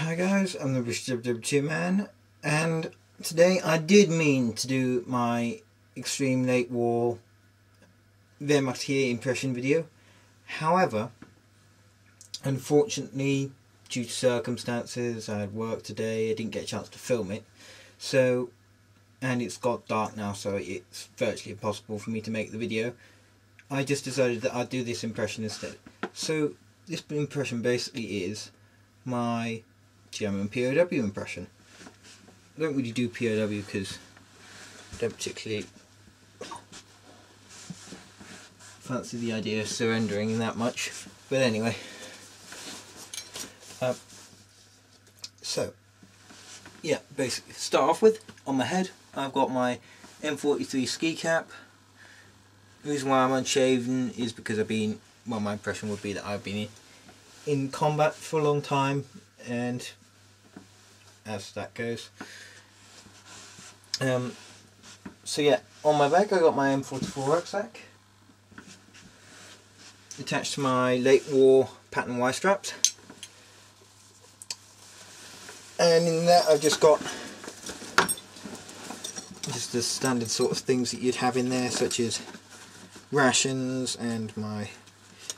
Hi guys, I'm the WW2 man, and today I did mean to do my Extreme Late War Wehrmacht impression video. However, unfortunately, due to circumstances, I had work today, I didn't get a chance to film it. So, and it's got dark now, so it's virtually impossible for me to make the video. I just decided that I'd do this impression instead. So, this impression basically is my German POW impression. I don't really do POW because I don't particularly fancy the idea of surrendering that much. But anyway, so yeah, basically start off with, on my head I've got my M43 ski cap. The reason why I'm unshaven is because I've been, well, my impression would be that I've been in combat for a long time, and as that goes. So yeah, on my back I got my M44 rucksack attached to my late war pattern Y straps, and in that I've just got just the standard sort of things that you'd have in there, such as rations and my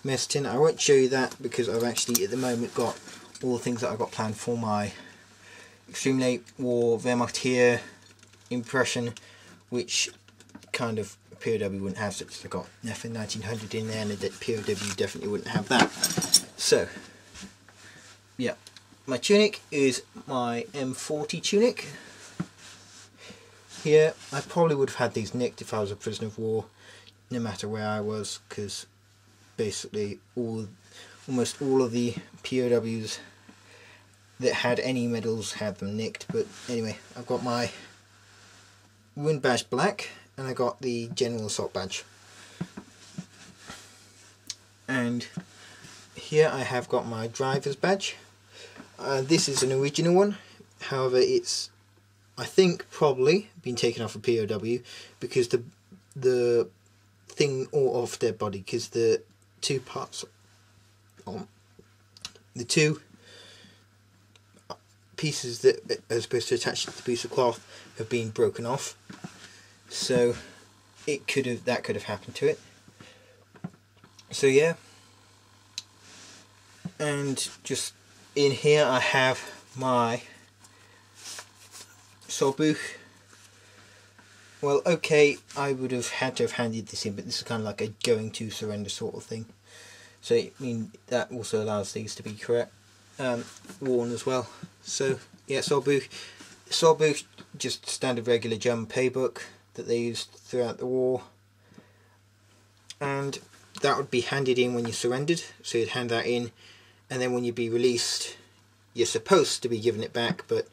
mess tin. I won't show you that because I've actually at the moment got all the things that I've got planned for my Extreme Late War Wehrmacht impression, which kind of POW wouldn't have, such as I've got nothing 1900 in there, and that POW definitely wouldn't have that. So yeah, my tunic is my M40 tunic. Here, I probably would have had these nicked if I was a prisoner of war, no matter where I was, because basically almost all of the POWs that had any medals had them nicked. But anyway, I've got my wound badge black, and I got the general assault badge. And here I have got my driver's badge. This is an original one, however it's, I think, probably been taken off a POW because the thing, or off their body, because the two parts on the two pieces that are supposed to attach to the piece of cloth have been broken off, so that could have happened to it. So yeah, and just in here I have my Sollbuch. Well, okay, I would have had to have handed this in, but this is kind of like a going to surrender sort of thing. So I mean, that also allows these to be correct, worn as well. So yeah, Sollbuch, just standard regular German paybook that they used throughout the war, and that would be handed in when you surrendered. So you'd hand that in, and then when you'd be released, you're supposed to be giving it back, but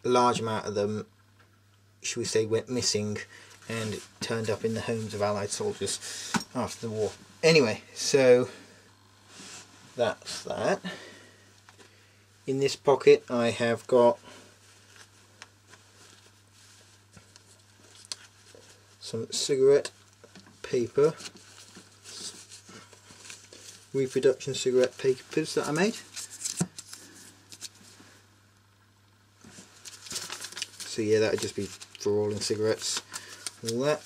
a large amount of them, should we say, went missing and turned up in the homes of Allied soldiers after the war. Anyway, so that's that. In this pocket I have got some cigarette paper, reproduction cigarette papers that I made. So yeah, that would just be for rolling cigarettes, all that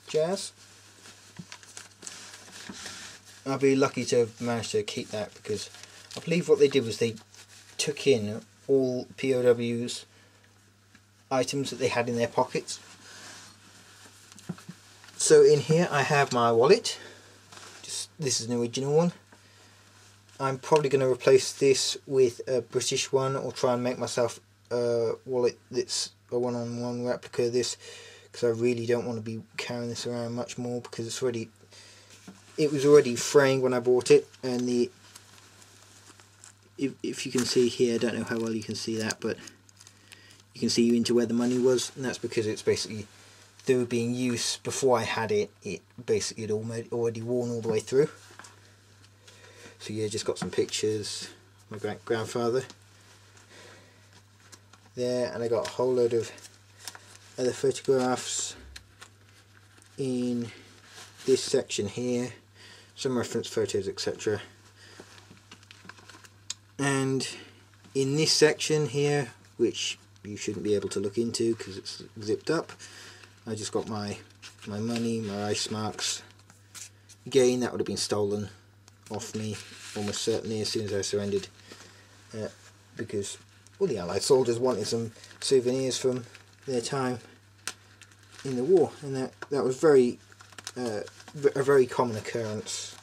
jazz. I'll be lucky to have managed to keep that, because I believe what they did was they took in all POW's items that they had in their pockets. So in here I have my wallet. This is an original one. I'm probably going to replace this with a British one, or try and make myself a wallet that's a one-on-one replica of this, because I really don't want to be carrying this around much more, because it was already fraying when I bought it, and if you can see here, I don't know how well you can see that, but you can see into where the money was, and that's because it's basically, through being used before I had it, it basically had already worn all the way through. So yeah, just got some pictures of my grandfather there, and I got a whole load of other photographs in this section here, some reference photos, etc. And in this section here, which you shouldn't be able to look into because it's zipped up, I just got my money, my ice marks. Again, that would have been stolen off me almost certainly as soon as I surrendered, because all the Allied soldiers wanted some souvenirs from their time in the war, and that was a very common occurrence,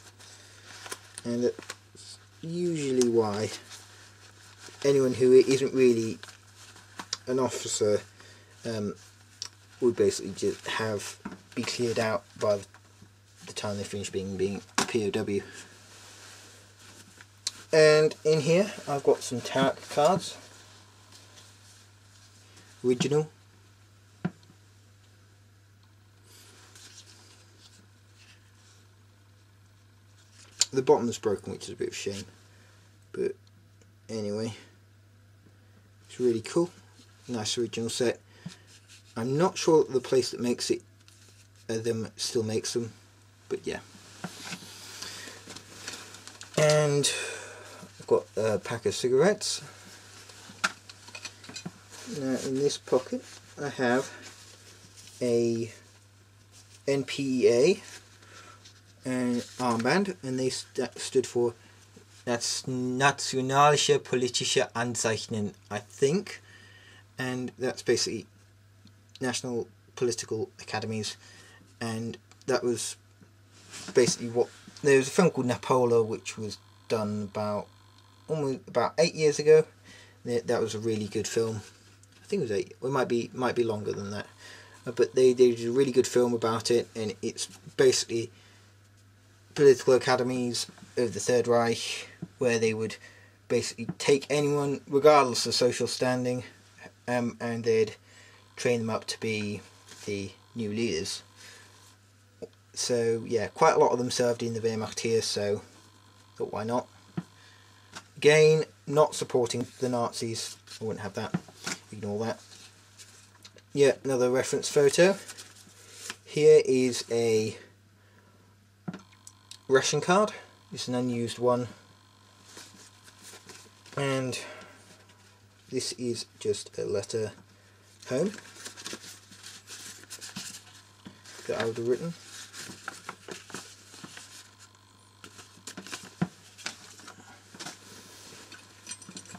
and that's usually why anyone who isn't really an officer would basically just be cleared out by the time they finish being POW. And in here I've got some tarot cards, original. The bottom is broken, which is a bit of a shame, but anyway, it's really cool. Nice original set. I'm not sure that the place that makes it still makes them, but yeah. And I've got a pack of cigarettes. Now in this pocket I have a NPEA armband, and they stood for Nationalische Politische Anzeichen, I think, and that's basically national political academies. And that was basically what there was a film called Napola, which was done about 8 years ago. That was a really good film. I think it was 8. It might be longer than that. But they did a really good film about it, and it's basically political academies of the Third Reich, where they would basically take anyone, regardless of social standing, and they'd train them up to be the new leaders. So yeah, quite a lot of them served in the Wehrmacht here, so thought why not. Again, not supporting the Nazis. I wouldn't have that. Ignore that. Yeah, another reference photo. Here is a ration card. It's an unused one. And this is just a letter home that I would have written.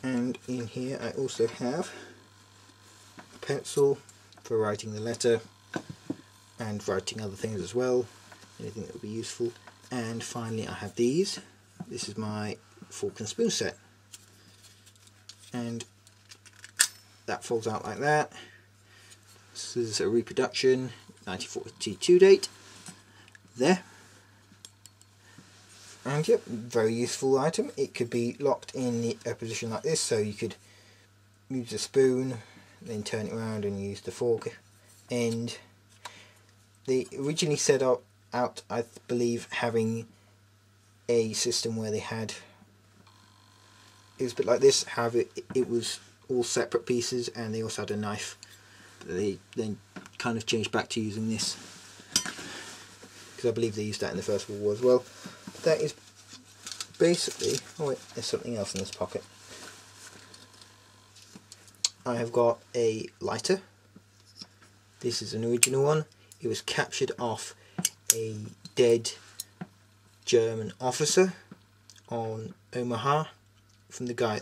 And in here I also have a pencil for writing the letter and writing other things as well, anything that would be useful. And finally I have these. This is my fork and spoon set, and that folds out like that. This is a reproduction, 1942 date there. And yep, very useful item. It could be locked in a position like this, so you could use a spoon, then turn it around and use the fork end. They originally set out, I believe, having a system where they had, it was a bit like this, however it was all separate pieces, and they also had a knife. But they then kind of changed back to using this, because I believe they used that in the First World War as well. That is basically, oh wait, there's something else in this pocket. I have got a lighter. This is an original one. It was captured off a dead German officer on Omaha from the guy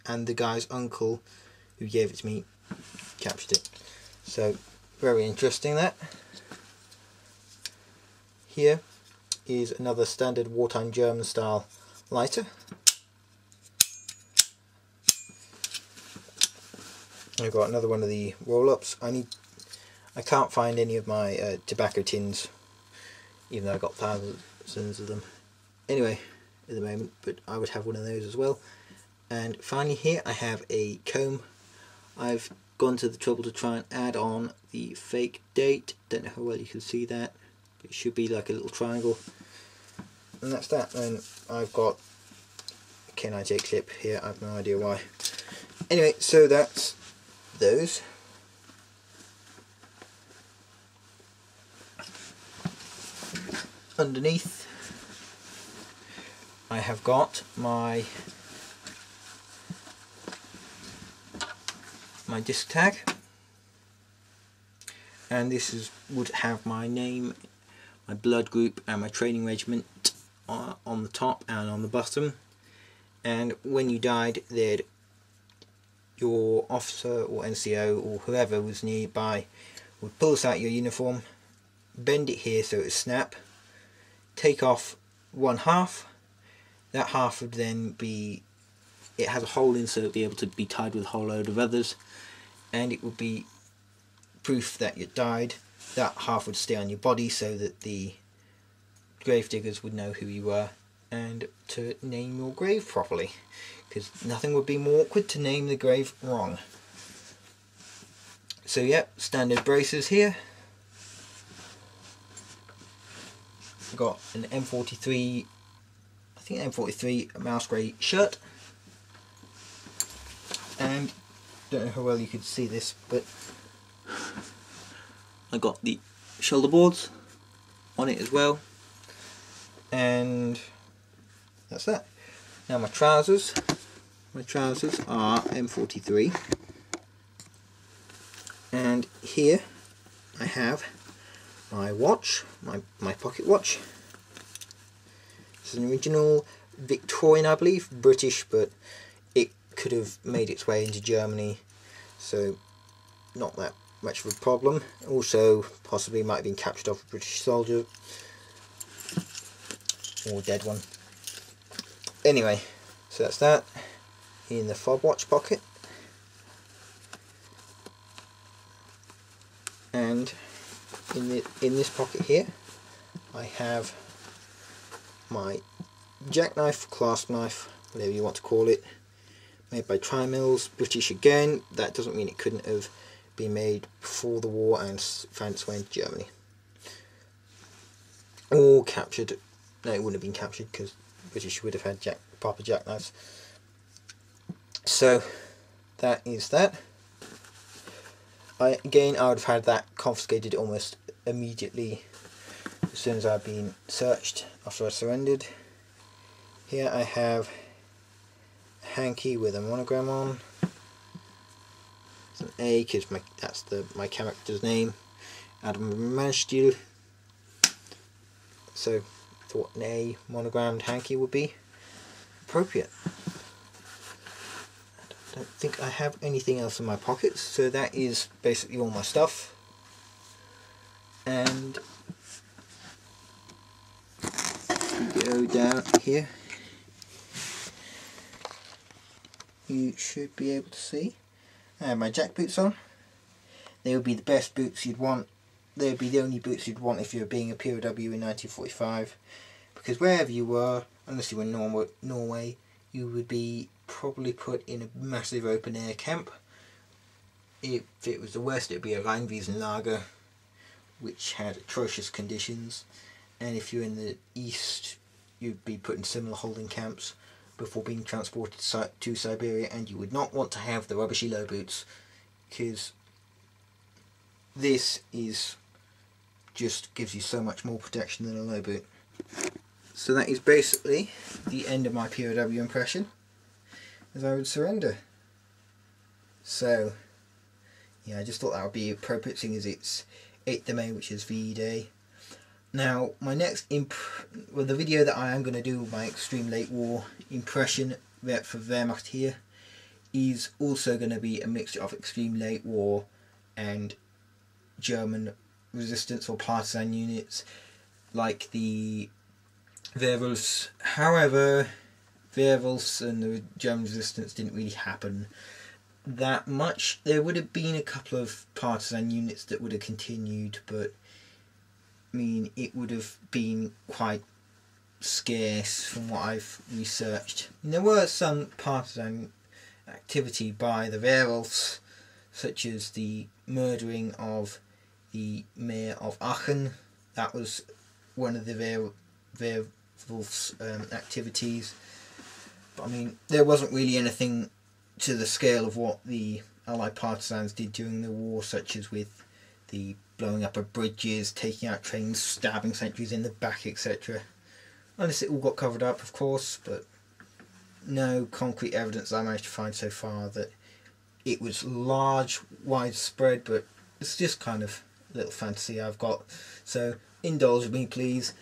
and the guy's uncle who gave it to me captured it. So very interesting. That here is another standard wartime German style lighter. I've got another one of the roll-ups. I can't find any of my tobacco tins, even though I got thousands of them anyway at the moment, but I would have one of those as well. And finally here I have a comb. I've gone to the trouble to try and add on the fake date. Don't know how well you can see that. It should be like a little triangle, and that's that. And I've got a K98 clip here. I have no idea why. Anyway, so that's those. Underneath I have got my my disc tag, and this would have my name, my blood group and my training regiment on the top and on the bottom. And when you died, your officer or NCO or whoever was nearby would pull this out your uniform, bend it here so it would snap, take off one half. That half would then be, it has a hole in so it would be able to be tied with a whole load of others, and it would be proof that you died. That half would stay on your body so that the grave diggers would know who you were and to name your grave properly, because nothing would be more awkward to name the grave wrong. So yeah, standard braces here. I've got an M43, I think M43 mouse grey shirt, and don't know how well you could see this, but I got the shoulder boards on it as well, and that's that. Now my trousers are M43, and here I have my watch, my pocket watch. It's an original Victorian, I believe, British, but it could have made its way into Germany, so not that much of a problem. Also possibly might have been captured off a British soldier or dead one. Anyway, so that's that. In the fob watch pocket, and in this pocket here I have my jackknife, clasp knife, whatever you want to call it, made by Trimills, British again. That doesn't mean it couldn't have been made before the war and found its way into Germany, or captured. No, it wouldn't have been captured because British would have had proper jackknives. So that is that. I would have had that confiscated almost immediately as soon as I'd been searched after I surrendered. Here I have a hanky with a monogram on. It's an A because that's my character's name, Adam Manstiel. So I thought an A monogrammed hanky would be appropriate. I don't think I have anything else in my pockets, so that is basically all my stuff. And go down here, you should be able to see I have my jack boots on. They would be the best boots you'd want. They would be the only boots you'd want if you were being a POW in 1945, because wherever you were, unless you were in Norway, you would be probably put in a massive open air camp. If it was the west, it would be a Rheinwiesenlager, which had atrocious conditions, and if you're in the east, you'd be put in similar holding camps before being transported to Siberia, and you would not want to have the rubbishy low boots, because this just gives you so much more protection than a low boot. So that is basically the end of my POW impression, as I would surrender. So yeah, I just thought that would be appropriate, seeing as it's 8th of May, which is VE Day. Now my next the video that I am going to do, my extreme late war impression for Wehrmacht here, is also going to be a mixture of extreme late war and German resistance or partisan units like the Werwolves. However, Werwolves and the German resistance didn't really happen that much. There would have been a couple of partisan units that would have continued, but I mean, it would have been quite scarce from what I've researched. And there were some partisan activity by the Werwolves, such as the murdering of the mayor of Aachen. That was one of the Werwolves' activities. But I mean, there wasn't really anything to the scale of what the Allied partisans did during the war, such as with the blowing up of bridges, taking out trains, stabbing sentries in the back, etc. Unless it all got covered up, of course, but no concrete evidence I managed to find so far that it was large, widespread, but it's just kind of a little fantasy I've got. So indulge me, please.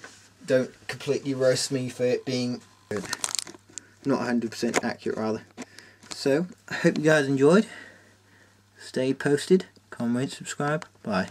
Don't completely roast me for it being not 100% accurate, rather. So I hope you guys enjoyed. Stay posted, comment, subscribe. Bye.